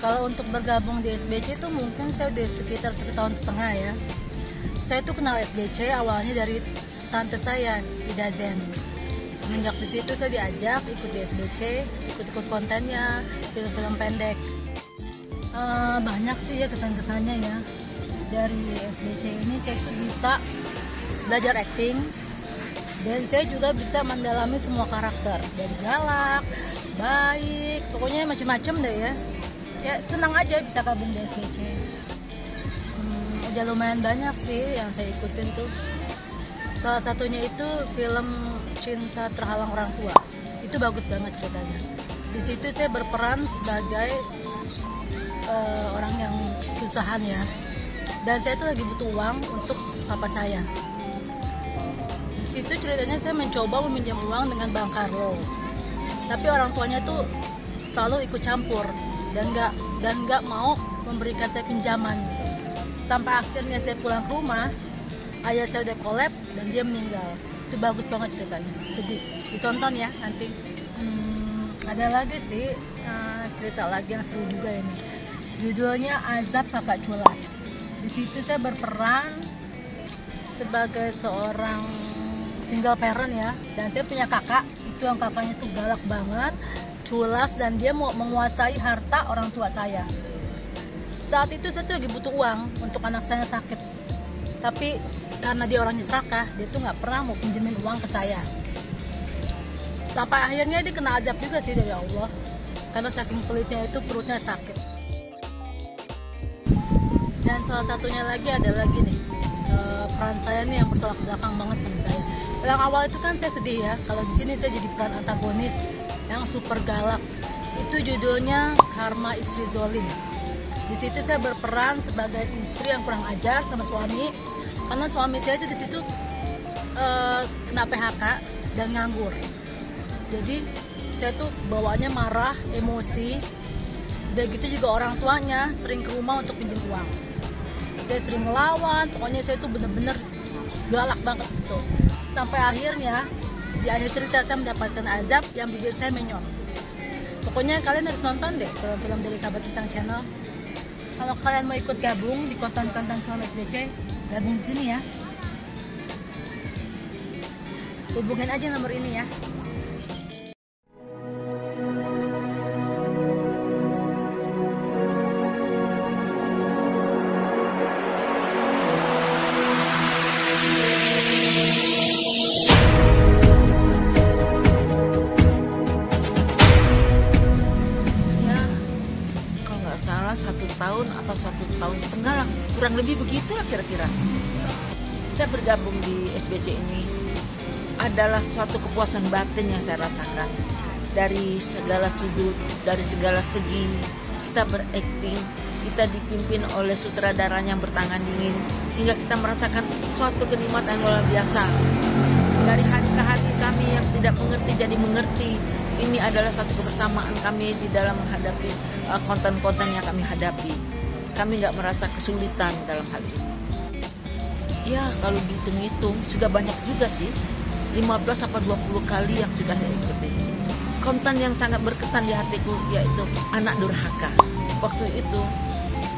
Kalau untuk bergabung di SBC itu mungkin saya udah sekitar 1,5 tahun ya. Saya tuh kenal SBC awalnya dari tante saya di Dazen. Semenjak di situ saya diajak ikut di SBC, ikut kontennya, film-film pendek. Banyak sih ya kesan-kesannya ya. Dari SBC ini saya tuh bisa belajar acting, dan saya juga bisa mendalami semua karakter, dari galak, baik, pokoknya macam-macam deh ya. Ya senang aja bisa gabung di SBC. Udah lumayan banyak sih yang saya ikutin tuh. Salah satunya itu film Cinta Terhalang Orang Tua. Itu bagus banget ceritanya. Di situ saya berperan sebagai orang yang susahan ya. Dan saya tuh lagi butuh uang untuk papa saya. Di situ ceritanya saya mencoba meminjam uang dengan Bang Carlo. Tapi orang tuanya tuh selalu ikut campur dan nggak mau memberikan saya pinjaman. Sampai akhirnya saya pulang ke rumah, ayah saya udah collab dan dia meninggal. Itu bagus banget ceritanya, sedih. Ditonton ya nanti. Ada lagi sih cerita lagi yang seru juga ini. Judulnya Azab Kakak Culas. Di situ saya berperan sebagai seorang single parent ya, dan saya punya kakak. Itu yang kakaknya tuh galak banget, culas, dan dia mau menguasai harta orang tua saya. Saat itu saya tuh lagi butuh uang untuk anak saya sakit, tapi karena dia orangnya serakah, dia tuh nggak pernah mau pinjemin uang ke saya. Sampai akhirnya dia kena azab juga sih dari Allah, karena saking pelitnya itu perutnya sakit. Dan salah satunya lagi ada lagi nih, peran saya nih yang bertolak belakang banget sama saya. Yang awal itu kan saya sedih ya, kalau di sini saya jadi peran antagonis yang super galak. Itu judulnya Karma Istri Zolim. Di situ saya berperan sebagai istri yang kurang ajar sama suami, karena suami saya itu di situ kena PHK dan nganggur. Jadi saya tuh bawaannya marah, emosi. Udah gitu juga orang tuanya sering ke rumah untuk pinjam uang. Saya sering ngelawan, pokoknya saya tuh bener-bener galak banget di situ. Sampai akhirnya di akhir cerita saya mendapatkan azab yang bibir saya menyon. Pokoknya kalian harus nonton deh film-film dari Sahabat Bintang Channel. Kalau kalian mau ikut gabung di konten-konten film SBC, gabung di sini ya. Hubungin aja nomor ini ya. Salah 1 tahun atau 1,5 tahun lah, kurang lebih begitu lah kira-kira. Saya bergabung di SBC ini adalah suatu kepuasan batin yang saya rasakan. Dari segala sudut, dari segala segi, kita berakting, kita dipimpin oleh sutradaranya yang bertangan dingin, sehingga kita merasakan suatu kenikmatan yang luar biasa. Dari hari ke hari kami yang tidak mengerti jadi mengerti. Ini adalah satu kebersamaan kami di dalam menghadapi konten-konten yang kami hadapi. Kami nggak merasa kesulitan dalam hal ini. Ya kalau dihitung-hitung sudah banyak juga sih, 15-20 kali yang sudah saya ikuti. Konten yang sangat berkesan di hatiku yaitu Anak Durhaka. Waktu itu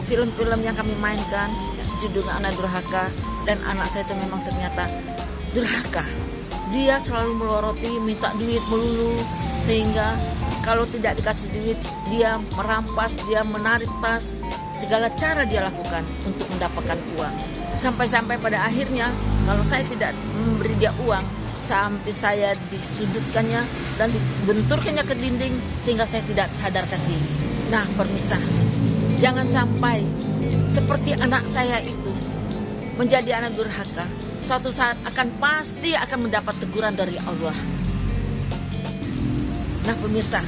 film-film yang kami mainkan judulnya Anak Durhaka, dan anak saya itu memang ternyata durhaka. Dia selalu meloroti, minta duit melulu, sehingga kalau tidak dikasih duit dia merampas, dia menarik tas, segala cara dia lakukan untuk mendapatkan uang. Sampai-sampai pada akhirnya kalau saya tidak memberi dia uang, sampai saya disudutkannya dan dibenturkannya ke dinding sehingga saya tidak sadarkan diri. Nah, pemirsa, jangan sampai seperti anak saya itu menjadi anak durhaka. Suatu saat pasti akan mendapat teguran dari Allah. Nah pemirsa,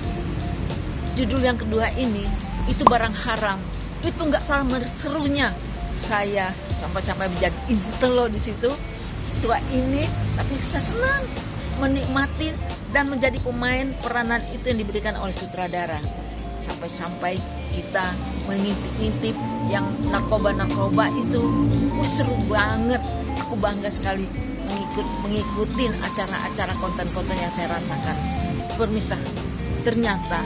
judul yang kedua ini itu barang haram. Itu nggak salah serunya. Saya sampai menjadi intelo di situ setelah ini, tapi saya senang menikmati dan menjadi pemain peranan itu yang diberikan oleh sutradara. Sampai kita mengintip-intip yang narkoba itu, seru banget. Aku bangga sekali mengikuti acara-acara konten-konten yang saya rasakan. Pemirsa, ternyata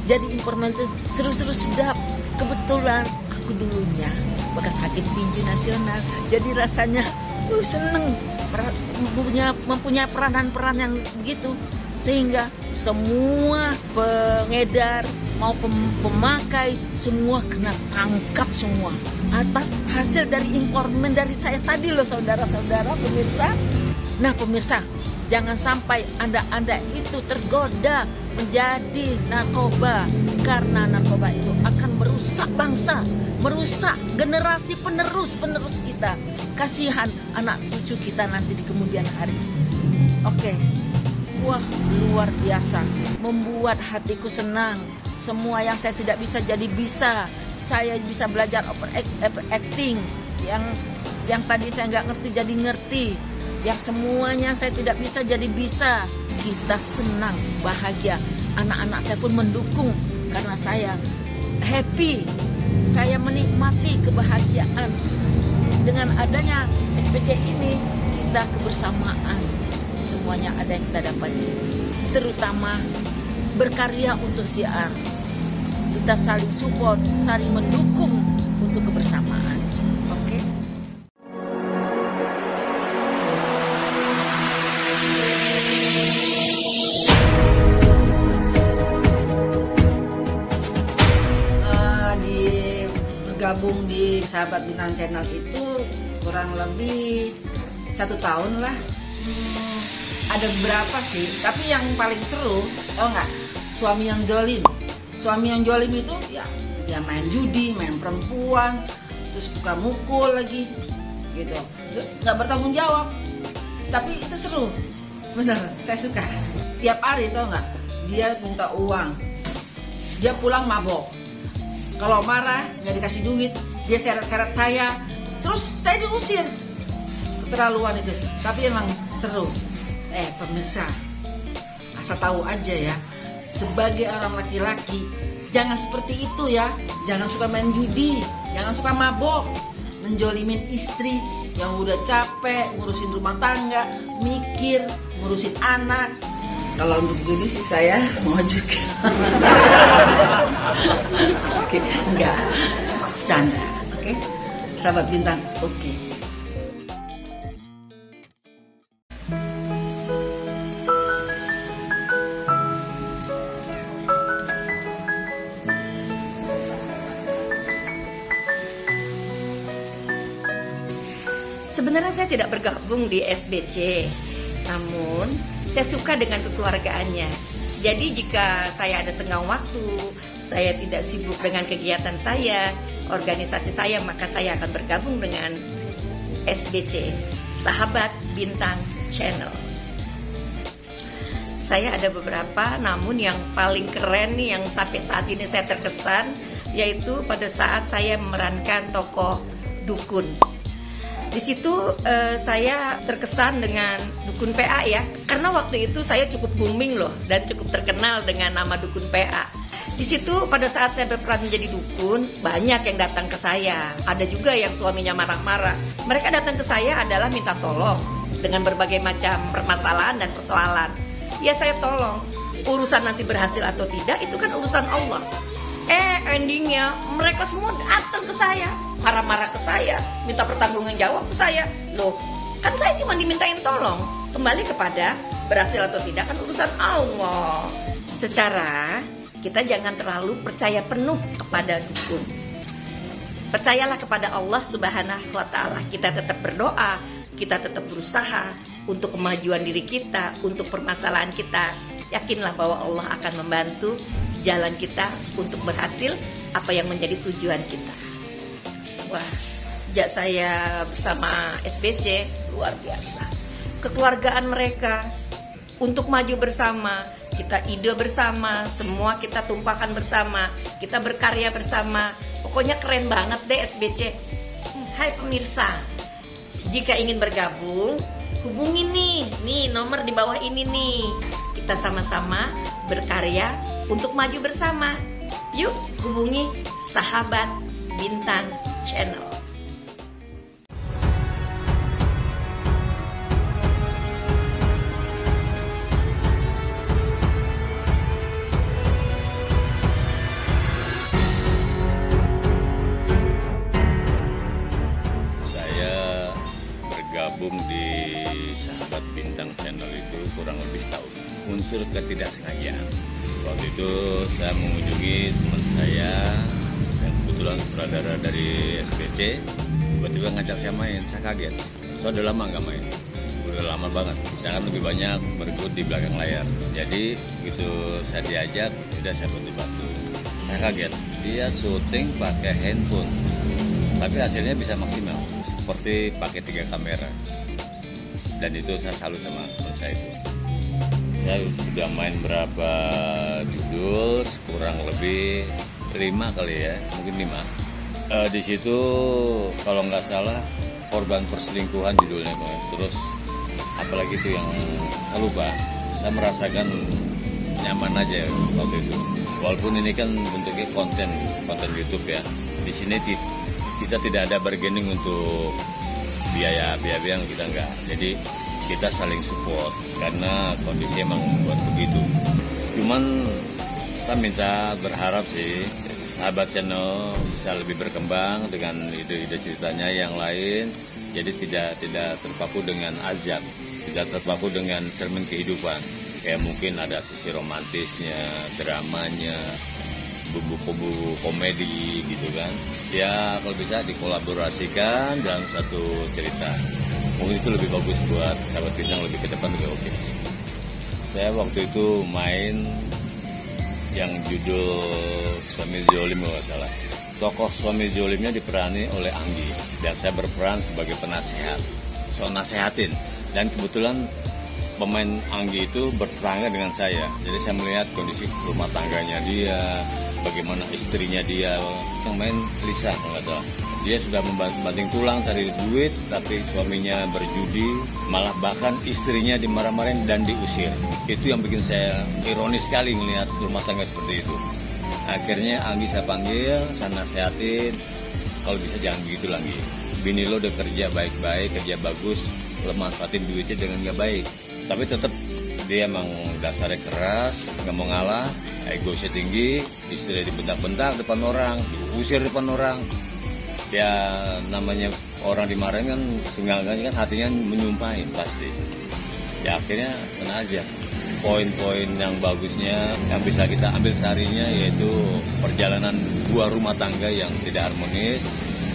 jadi informan itu seru-seru sedap. Kebetulan aku dulunya bekas hakim tinju nasional, jadi rasanya seneng mempunyai peranan-peran yang begitu, sehingga semua pengedar mau pemakai semua kena tangkap semua atas hasil dari informan dari saya tadi loh, saudara-saudara pemirsa. Nah pemirsa, jangan sampai Anda itu tergoda menjadi narkoba, karena narkoba itu akan merusak bangsa, merusak generasi penerus kita. Kasihan anak cucu kita nanti di kemudian hari. Oke. Wah, luar biasa, membuat hatiku senang. Semua yang saya tidak bisa jadi bisa. Saya bisa belajar acting, yang tadi saya nggak ngerti jadi ngerti, yang semuanya saya tidak bisa jadi bisa. Kita senang, bahagia. Anak-anak saya pun mendukung karena saya happy. Saya menikmati kebahagiaan. Dengan adanya SBC ini, kita kebersamaan. Semuanya ada yang kita dapati. Terutama berkarya untuk siar. Kita saling support, saling mendukung untuk kebersamaan. Oke? Bergabung di Sahabat Bintang Channel itu kurang lebih 1 tahun lah. Ada beberapa sih, tapi yang paling seru, tau nggak? Suami yang jolim. Suami yang jolim itu ya main judi, main perempuan, terus suka mukul lagi, gitu. Terus nggak bertanggung jawab. Tapi itu seru, bener. Saya suka. Tiap hari tau nggak? Dia minta uang, dia pulang mabok. Kalau marah nggak dikasih duit, dia seret-seret saya, terus saya diusir. Keterlaluan itu. Tapi emang seru. Pemirsa, asal tahu aja ya, sebagai orang laki-laki jangan seperti itu ya. Jangan suka main judi, jangan suka mabok, menjolimin istri yang udah capek ngurusin rumah tangga, mikir ngurusin anak. Kalau untuk judi sih saya mau juga. Oke, enggak, canda. Oke, Sahabat Bintang. Oke. Sebenarnya saya tidak bergabung di SBC, namun saya suka dengan kekeluargaannya. Jadi jika saya ada senggang waktu, saya tidak sibuk dengan kegiatan saya, organisasi saya, maka saya akan bergabung dengan SBC, Sahabat Bintang Channel. Saya ada beberapa, namun yang paling keren nih yang sampai saat ini saya terkesan, yaitu pada saat saya memerankan tokoh dukun. Di situ saya terkesan dengan dukun PA ya, karena waktu itu saya cukup booming loh dan cukup terkenal dengan nama dukun PA. Di situ pada saat saya berperan menjadi dukun, banyak yang datang ke saya. Ada juga yang suaminya marah-marah. Mereka datang ke saya adalah minta tolong dengan berbagai macam permasalahan dan persoalan. Ya saya tolong. Urusan nanti berhasil atau tidak itu kan urusan Allah. Endingnya mereka semua datang ke saya, marah-marah ke saya, minta pertanggungan jawab ke saya. Loh, kan saya cuma dimintain tolong. Kembali kepada berhasil atau tidak kan urusan Allah. Secara kita jangan terlalu percaya penuh kepada dukun. Percayalah kepada Allah Subhanahu wa Ta'ala. Kita tetap berdoa, kita tetap berusaha untuk kemajuan diri kita, untuk permasalahan kita. Yakinlah bahwa Allah akan membantu jalan kita untuk berhasil apa yang menjadi tujuan kita. Wah, sejak saya bersama SBC luar biasa. Kekeluargaan mereka untuk maju bersama, kita ide bersama, semua kita tumpahkan bersama, kita berkarya bersama. Pokoknya keren banget deh SBC. Hai pemirsa, jika ingin bergabung, hubungi nih nomor di bawah ini nih. Kita sama-sama berkarya untuk maju bersama. Yuk hubungi Sahabat Bintang Channel. bergabung di Sahabat Bintang Channel itu kurang lebih setahun. Unsur ketidaksengajaan. Waktu itu saya mengunjungi teman saya yang kebetulan saudara dari SBC, tiba-tiba ngajak saya main. Saya kaget. Saya udah lama nggak main. Udah lama banget. Saya kan lebih banyak berikut di belakang layar. Jadi gitu saya diajak, udah saya bantu-bantu. Saya kaget. Dia syuting pakai handphone, tapi hasilnya bisa maksimal. Seperti pakai 3 kamera. Dan itu saya salut sama teman saya itu. Saya sudah main berapa judul, kurang lebih 5 kali ya, mungkin 5. Di situ kalau nggak salah korban perselingkuhan judulnya, terus apalagi itu yang saya lupa. Saya merasakan nyaman aja waktu itu. Walaupun ini kan bentuknya konten YouTube ya. Di sini kita tidak ada bargaining untuk biaya yang kita enggak. Jadi kita saling support karena kondisi emang buat begitu. Cuman saya berharap sih Sahabat Channel bisa lebih berkembang dengan ide-ide ceritanya yang lain. Jadi tidak terpaku dengan azab, tidak terpaku dengan cermin kehidupan. Kayak mungkin ada sisi romantisnya, dramanya, bumbu komedi gitu kan. Ya kalau bisa dikolaborasikan dalam satu cerita. Mungkin itu lebih bagus buat Sahabat Bintang, lebih ke depan lebih oke. Saya waktu itu main yang judul Suami Zolim kalau nggak salah. Tokoh suami zolimnya diperani oleh Anggi dan saya berperan sebagai penasehat. So nasehatin dan kebetulan pemain Anggi itu bertetangga dengan saya. Jadi saya melihat kondisi rumah tangganya dia, bagaimana istrinya dia. Yang main Lisa kalau nggak salah. Dia sudah membanting tulang cari duit, tapi suaminya berjudi, malah bahkan istrinya dimarah-marahin dan diusir. Itu yang bikin saya ironis sekali melihat rumah tangga seperti itu. Akhirnya Anggi saya panggil, saya nasihatin, kalau bisa jangan begitu lagi. Bini lo udah kerja baik-baik, kerja bagus, lo manfaatin duitnya dengan nggak baik. Tapi tetap dia emang dasarnya keras, nggak mau ngalah, egosnya tinggi, istrinya dibentak-bentak depan orang, diusir depan orang. Ya namanya orang dimarahin kan senggangannya kan hatinya menyumpahin pasti. Ya akhirnya kena aja. Poin-poin yang bagusnya yang bisa kita ambil seharinya yaitu perjalanan dua rumah tangga yang tidak harmonis.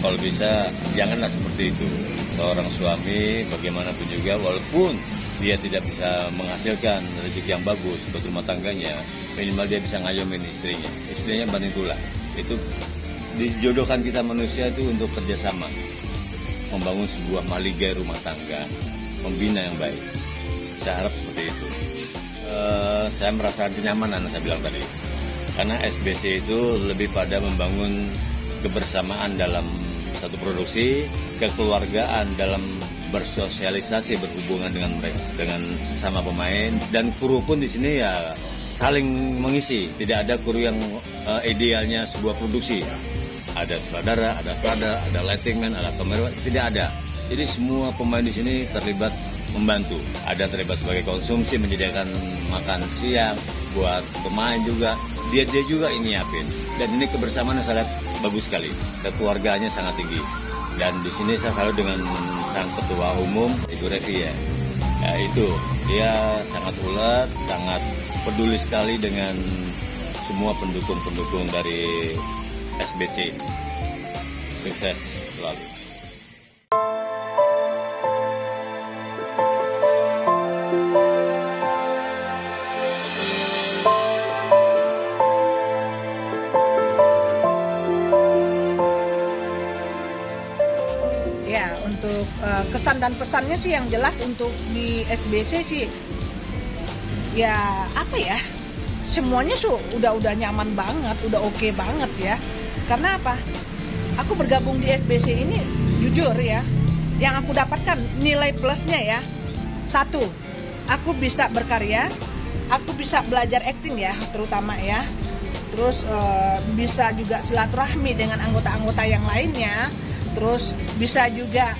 Kalau bisa janganlah seperti itu. Seorang suami bagaimanapun juga walaupun dia tidak bisa menghasilkan rezeki yang bagus buat rumah tangganya, minimal dia bisa ngayomin istrinya. Istrinya banting tulang. Itu dijodohkan kita manusia itu untuk kerjasama, membangun sebuah maligai rumah tangga, membina yang baik. Saya harap seperti itu. Saya merasakan kenyamanan, saya bilang tadi, karena SBC itu lebih pada membangun kebersamaan dalam satu produksi, kekeluargaan dalam bersosialisasi, berhubungan dengan mereka, dengan sesama pemain, dan kru pun di sini ya saling mengisi. Tidak ada kru yang idealnya sebuah produksi. Ada sutradara, ada lighting man, ada kamera, tidak ada. Jadi semua pemain di sini terlibat membantu. Ada terlibat sebagai konsumsi, menyediakan makan siang buat pemain juga. Dia juga ini nyiapin. Dan ini kebersamaan yang saya lihat bagus sekali. Kekeluargaannya sangat tinggi. Dan di sini saya selalu dengan sang ketua umum, Ibu Revi ya. Ya itu, dia sangat ulet, sangat peduli sekali dengan semua pendukung-pendukung dari SBC. Sukses selalu. Ya, untuk kesan dan pesannya sih yang jelas untuk di SBC sih, ya apa ya, semuanya udah nyaman banget, udah oke banget ya. Karena apa? Aku bergabung di SBC ini jujur ya, yang aku dapatkan nilai plusnya ya, 1, aku bisa berkarya, aku bisa belajar acting ya, terutama ya. Terus bisa juga silaturahmi dengan anggota-anggota yang lainnya. Terus bisa juga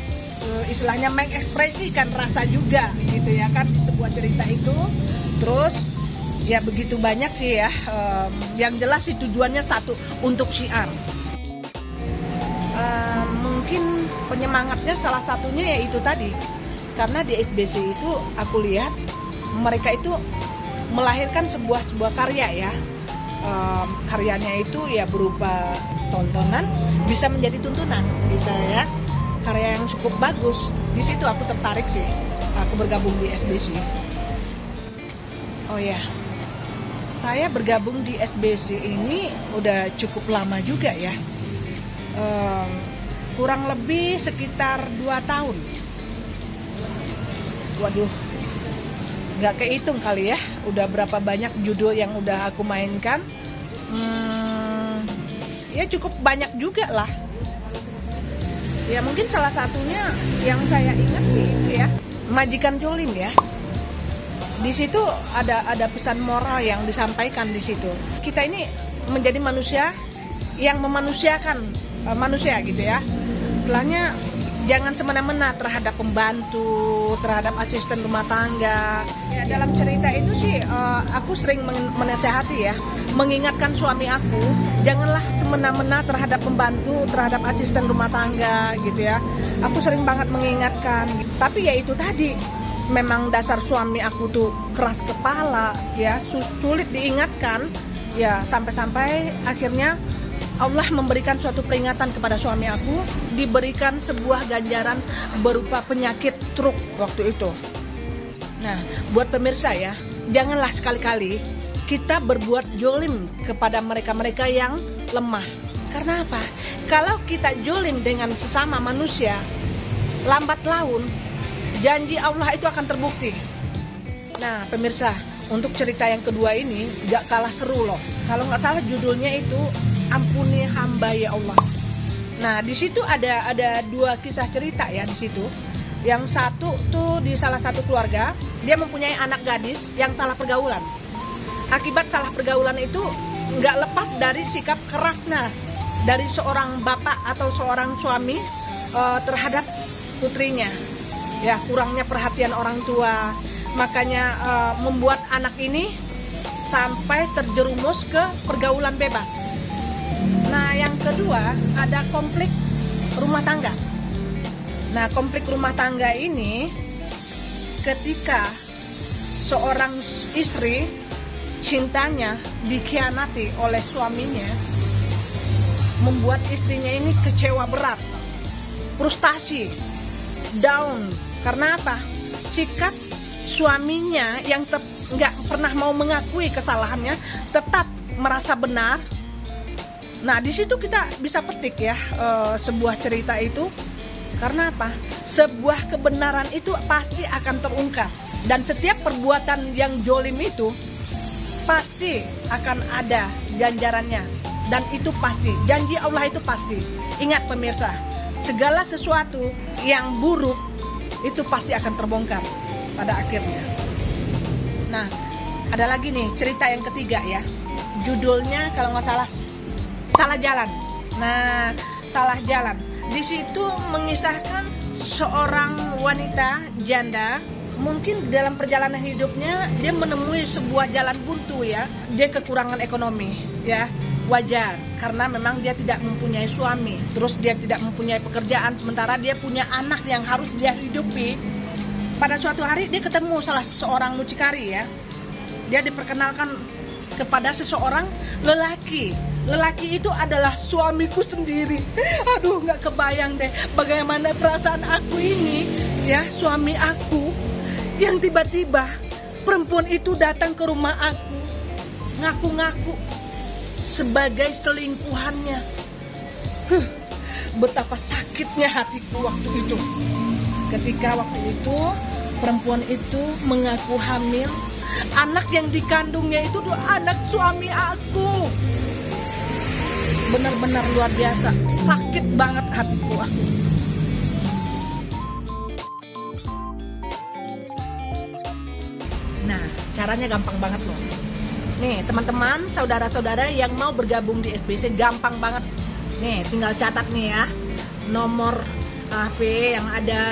istilahnya mengekspresikan rasa juga gitu ya kan sebuah cerita itu. Terus ya begitu banyak sih ya, yang jelas sih tujuannya 1 untuk syiar. Mungkin penyemangatnya salah satunya ya itu tadi, Karena di SBC itu aku lihat mereka itu melahirkan sebuah karya ya. Karyanya itu ya berupa tontonan bisa menjadi tuntunan gitu ya. Karya yang cukup bagus. Di situ aku tertarik sih. Aku bergabung di SBC. Oh ya. Saya bergabung di SBC ini udah cukup lama juga ya. Kurang lebih sekitar 2 tahun. Waduh, nggak kehitung kali ya, udah berapa banyak judul yang udah aku mainkan. Ya cukup banyak juga lah. Ya mungkin salah satunya yang saya ingat sih itu ya, Majikan Jolim ya. Di situ ada pesan moral yang disampaikan di situ. Kita ini menjadi manusia yang memanusiakan manusia gitu ya. Setelahnya jangan semena-mena terhadap pembantu, terhadap asisten rumah tangga. Ya, dalam cerita itu sih aku sering menasehati ya, mengingatkan suami aku, janganlah semena-mena terhadap pembantu, terhadap asisten rumah tangga gitu ya. Aku sering banget mengingatkan. Tapi ya itu tadi, memang dasar suami aku tuh keras kepala ya, sulit diingatkan ya, sampai-sampai akhirnya Allah memberikan suatu peringatan kepada suami aku, diberikan sebuah ganjaran berupa penyakit stroke waktu itu. Nah, buat pemirsa ya, janganlah sekali-kali kita berbuat jolim kepada mereka-mereka yang lemah. Karena apa? Kalau kita jolim dengan sesama manusia, lambat laun janji Allah itu akan terbukti. Nah, pemirsa, untuk cerita yang kedua ini gak kalah seru loh. Kalau nggak salah judulnya itu Ampuni Hamba Ya Allah. Nah, di situ ada 2 kisah cerita ya di situ. Yang satu tuh di salah satu keluarga, dia mempunyai anak gadis yang salah pergaulan. Akibat salah pergaulan itu nggak lepas dari sikap kerasnya dari seorang bapak atau seorang suami terhadap putrinya. Ya, kurangnya perhatian orang tua, makanya membuat anak ini sampai terjerumus ke pergaulan bebas. Nah, yang kedua ada konflik rumah tangga. Nah, konflik rumah tangga ini ketika seorang istri cintanya dikhianati oleh suaminya, membuat istrinya ini kecewa berat, frustasi, down. Karena apa? Sikap suaminya yang nggak pernah mau mengakui kesalahannya, tetap merasa benar. Nah, di situ kita bisa petik ya sebuah cerita itu. Karena apa? Sebuah kebenaran itu pasti akan terungkap. Dan setiap perbuatan yang jolim itu pasti akan ada ganjarannya. Dan itu pasti, janji Allah itu pasti. Ingat pemirsa, segala sesuatu yang buruk itu pasti akan terbongkar pada akhirnya. Nah, ada lagi nih cerita yang ketiga ya. Judulnya kalau nggak salah, Salah Jalan. Nah, Salah Jalan. Di situ mengisahkan seorang wanita janda, mungkin di dalam perjalanan hidupnya dia menemui sebuah jalan buntu ya. Dia kekurangan ekonomi ya. Wajar, karena memang dia tidak mempunyai suami. Terus dia tidak mempunyai pekerjaan, sementara dia punya anak yang harus dia hidupi. Pada suatu hari dia ketemu salah seorang mucikari ya. Dia diperkenalkan kepada seseorang lelaki. Lelaki itu adalah suamiku sendiri. Aduh, nggak kebayang deh bagaimana perasaan aku ini ya, suami aku yang tiba-tiba perempuan itu datang ke rumah aku, ngaku-ngaku sebagai selingkuhannya. Betapa sakitnya hatiku waktu itu. Ketika waktu itu perempuan itu mengaku hamil, anak yang dikandungnya itu anak suami aku. Benar-benar luar biasa, sakit banget hatiku aku. Nah, caranya gampang banget loh. Nih teman-teman, saudara-saudara yang mau bergabung di SBC, gampang banget. Nih tinggal catat nih ya, nomor HP yang ada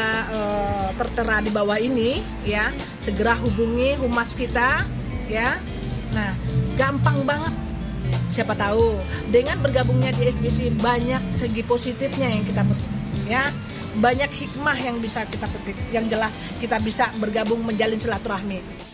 tertera di bawah ini ya. Segera hubungi humas kita ya. Nah, gampang banget. Siapa tahu dengan bergabungnya di SBC banyak segi positifnya yang kita petik ya. banyak hikmah yang bisa kita petik, yang jelas kita bisa bergabung menjalin silaturahmi.